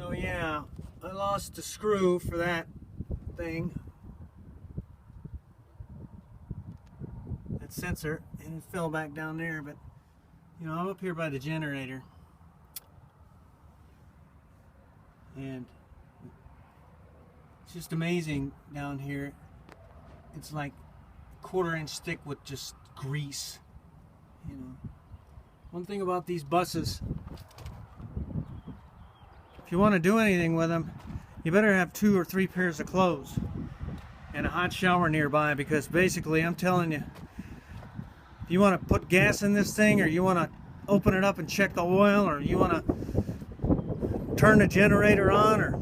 So yeah, I lost the screw for that thing, that sensor, and it fell back down there. But you know, I'm up here by the generator, and it's just amazing down here. It's like a 1/4 inch thick with just grease. You know, one thing about these buses, if you want to do anything with them, you better have 2 or 3 pairs of clothes and a hot shower nearby, because basically, I'm telling you, if you want to put gas in this thing, or you want to open it up and check the oil, or you want to turn the generator on, or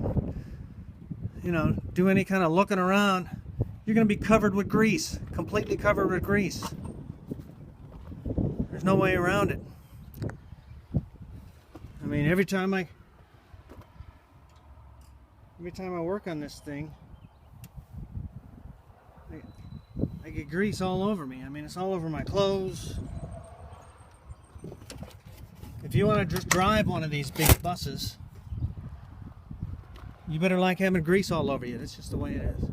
you know, do any kind of looking around, you're going to be covered with grease, completely covered with grease. There's no way around it. I mean, every time I work on this thing, I get grease all over me. I mean, it's all over my clothes. If you want to just drive one of these big buses, you better like having grease all over you. That's just the way it is.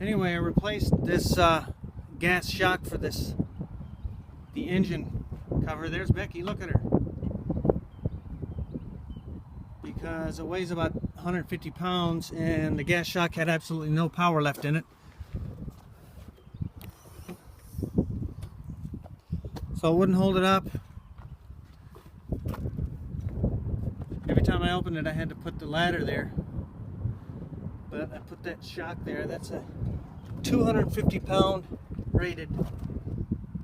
Anyway, I replaced this gas shock for the engine cover. There's Becky, look at her. Because it weighs about 150 pounds and the gas shock had absolutely no power left in it. So it wouldn't hold it up. Every time I opened it, I had to put the ladder there. But I put that shock there. That's a 250 pound rated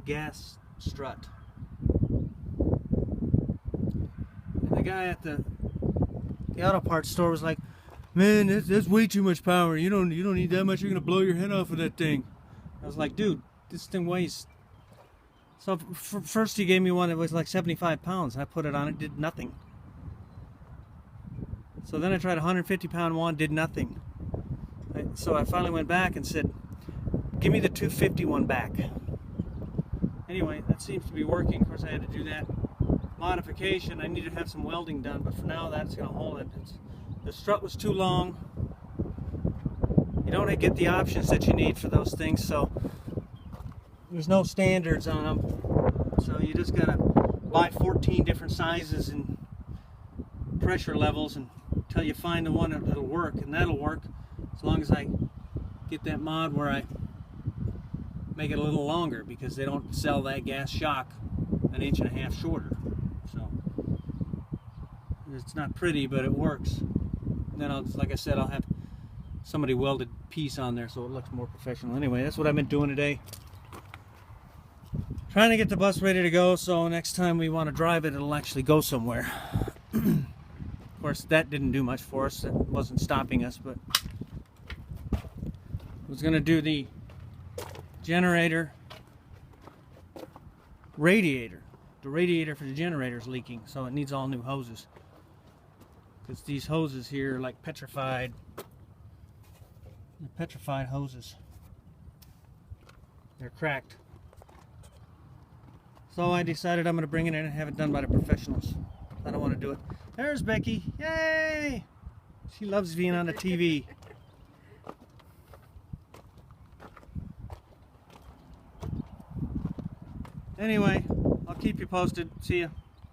gas strut. And the guy at the auto parts store was like, "Man, that's way too much power. You don't need that much. You're gonna blow your head off with that thing." I was like, "Dude, this thing weighs." So first he gave me one that was like 75 pounds. I put it on, it did nothing. So then I tried a 150 pound one, did nothing. So I finally went back and said, "Give me the 250 one back." Anyway, that seems to be working. Of course, I had to do that modification. I need to have some welding done, but for now that's going to hold it. The strut was too long. You don't get the options that you need for those things, so there's no standards on them. So you just got to buy 14 different sizes and pressure levels until you find the one that'll work, and that'll work as long as I get that mod where I make it a little longer, because they don't sell that gas shock 1.5 inches shorter. So it's not pretty, but it works. And then like I said, I'll have somebody welded piece on there so it looks more professional. Anyway, that's what I've been doing today. Trying to get the bus ready to go, so next time we want to drive it, it'll actually go somewhere. Of course, that didn't do much for us. It wasn't stopping us, but I was going to do the generator radiator. The radiator for the generator is leaking, so it needs all new hoses. Because these hoses here are like petrified. They're petrified hoses. They're cracked. So I decided I'm going to bring it in and have it done by the professionals. I don't want to do it. There's Becky. Yay! She loves being on the TV. Anyway, I'll keep you posted. See ya.